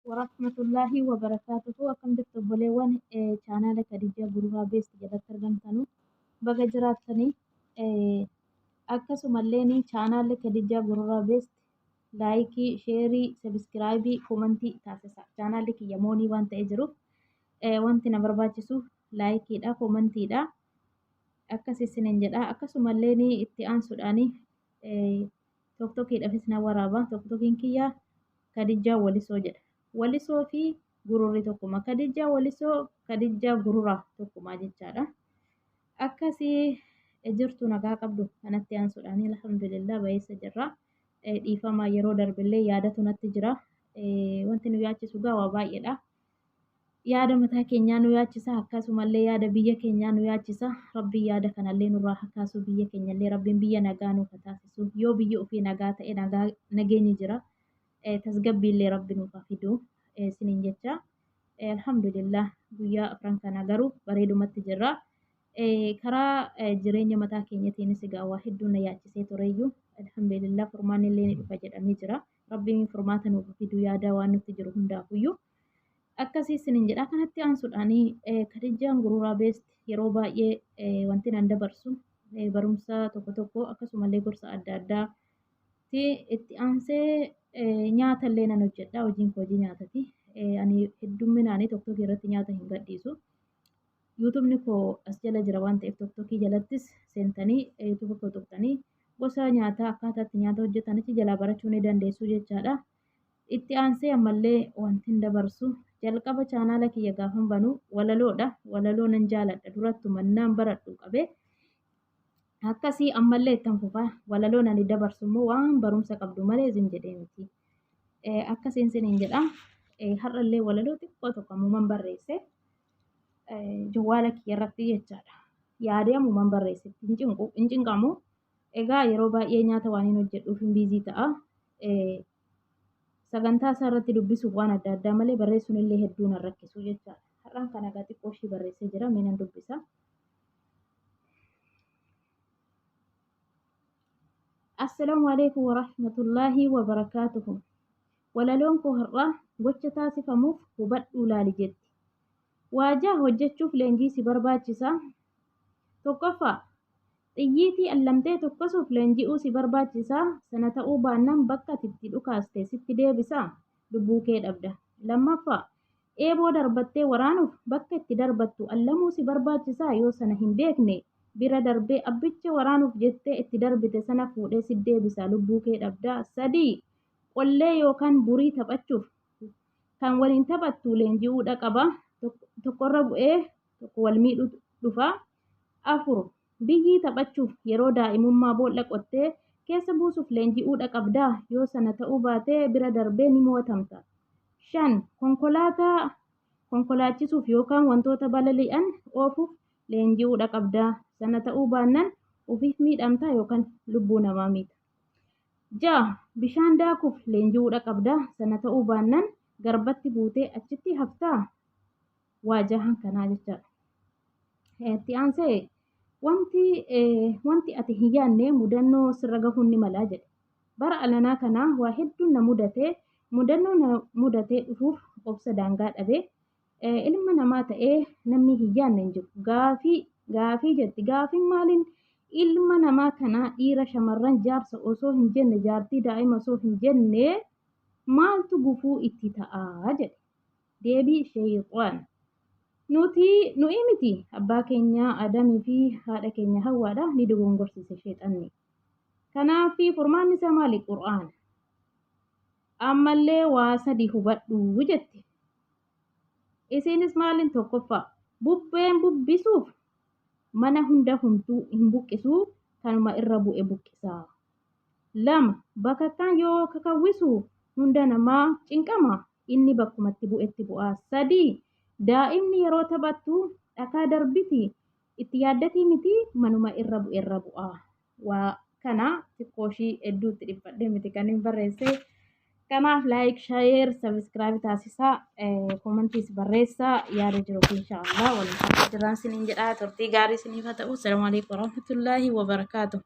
warahmatullahi wabarakatuhu. Akkam jirtu obboleewwan chaanaala Khadijaa Gurraa Beest jalatti argamtanu baga jiraattanii. Akkasumallee chaanaalli Khadijaa Gurraa Beest laayikii, sheerii, sabiskiraayibii, komentii taasisa. Chaanaalli kiyya moonii waan ta'ee jiruuf wanti na barbaachisu laayikiidha, komentiidha. Akkas isiniin jedha. Akkasumallee itti aansuudhaan tokkokiidhaafis na waraaba. Tokkokiin kiyya Khadijaa Walisoo jedha. Walisoo fi gururri tokkuma. Khadijaa Walisoo, Khadijaa Gururaa tokkuma jechaadha. Akkasii jirtu nagaa qabdu. Kanatti aansuudhaan alhamdulillah bayeessa jirra. Dhiifamaa yeroo darbillee yaadatu natti jira. Wanti nu yaachisu waa baay'eedha. Yaada mataa keenyaa nu yaachisa, akkasumallee yaada biyya keenyaa nu yaachisa. Rabbi yaada kanallee nurraa hakaasu, biyya keenyallee Rabbiin biyya nagaa nuuf taasisu. Yoo biyyi ofii nagaa ta'e nageenyi jira. Tasgabbiillee Rabbi nuuf fidu isiniin jecha. Alhamdulillah guyyaa afran kana garuu bareedumatti jirra. Karaa jireenya mataa keenyatiinis waa hedduu na yaachisee tureyyuu alhamdulillah furmaanillee ni dhufa jedhamee jira. Rabbiin furmaata nuuf fidu yaada waan nutti jiru hundaafuyyuu. Akkasii isiniin jedha. Kanatti aansuudhaan Khadijaan Gurraa Beest yeroo baay'ee wanti nan dabarsu barumsa tokko akkasumallee gorsa adda addaa itti aansee nyaatallee nan hojjedha. Hojiin koo hojii nyaatati. Ani heddumminaan tokkokii irratti nyaata hin gadhiisu. Yuutubni koo as jala jira waan ta'eef tokkokii jalattis seentanii yuutuba koo tuqxanii gosa nyaataa akkaataa itti nyaata hojjetanitti jalaa barachuu ni dandeessu jechaadha. Itti aansee ammallee wanti hin dabarsu jalqaba chaanaala kiyya gaafan banu walaloodha. Walaloo nan jaaladha. Durattuma naan baradhu qabee akkasii ammallee ittan fufaa. Walaloo nan dabarsu immoo waan barumsa qabdu malee isin jedhee miti. Akkasiin isiniin jedha. Har'allee walaloo xiqqoo tokko ammuman barreesse jawwaala kiyya irratti jechaadha. Yaadee ammuman barreesse hin cinqamu. Egaa yeroo baay'ee nyaata waan hin hojjedhuuf hin biizii ta'a. Sagantaa isaa irratti dubbisuuf waan adda addaa malee barreessuun illee hedduu na rakkisu jechaadha. Har'aan kana egaa xiqqoo ishii barreessee jira. Mee nan dubbisa. Assalaamu alaikum warahmatullaahi wabarakaatuhu. Walaloon koo har'aa gocha taasifamuuf hubadhuu laali jetti. Waajaa hojjechuuf leenjii si barbaachisa. Tokkoffaa xiyyiitii allamtee tokkosuuf leenji'uu si barbaachisa. Sana ta'uu baannaan bakka itti dhukaaste sitti deebisa. Lubbuu kee dhabda. Lammaffaa eeboo darbattee waraanuuf bakka itti darbattu allamuu si barbaachisa. Yoo sana hin beekne bira darbee abbicha waraanuuf jettee itti darbite sana fuudhee si deebisa. Lubbuu kee dhabda. Sadii qollee yookaan burii taphachuuf kan waliin taphattu leenji'uudha qaba. Tokkorra bu'ee tokko wal miidhu dhufa. Afur biyyii taphachuuf yeroo daa'imummaa boolla qottee keessa buusuuf leenji'uudha qabda. Yoo sana ta'uu baatee bira darbee ni mootamta. 5 konkolaataa konkolaachisuuf yookaan wantoota balali'an oofuuf leenji'uudha qabda. Sana ta'uu baannaan ofiif miidhamta yookaan lubbuu namaa miidha. 6 bishaan daakuuf leenji'uudha qabda. Sana ta'uu baannaan garbatti buutee achitti haftaa. Waajahan kanaa jechaadha. Itti aansee wanti ati hin yaadne mudannoo sirra gahuun ni malaa jedhe. Bara alanaa kanaa waa hedduun na mudatee mudannoo na mudatee dhufuuf obsa daangaa dhabee ilma namaa ta'ee namni hin yaadne hin jiru. Gaafii jetti. Gaafiin maaliin ilma namaa kanaa dhiira shamarran jaarsa osoo hin jenne jaartii daa'ima osoo hin jenne maaltu gufuu itti ta'aa jedhe. Deebii sheeyxaan. Nuyi miti abbaa keenya Adamii fi haadha keenya Hawwaadha ni dogongorsiise sheexanni. Kanaaf furmaanni isaa maali? Qur'aana. Ammallee waa sadii hubadhu jetti. Isinis maaliin? Tokkoffaa bubbeen bubbisuuf mana hunda humtuu hin buqqisu kanuma irra bu'e buqqisaa. 2 bakakkaan yoo kakawwisu hunda namaa cinqama inni bakkumatti bu'etti bu'aa. 3 daa'imni yeroo taphattu dhakaa darbiti itti yaaddatii miti manuma irra bu'erra bu'aa. Waa kana xiqqooshii hedduutti dhiphadhee miti kan hin barreesse. Kanaaf laayik, sheer, sabiskiraayib taasisaa. Koomentiis barreessaa. Yaada jiruuf inshaallah waliin jiraan isiniin jedhaa. Turtii gaarii isiniif haa ta'u. Assalaamu alaikum warahmatullaahi wabarakaatuh.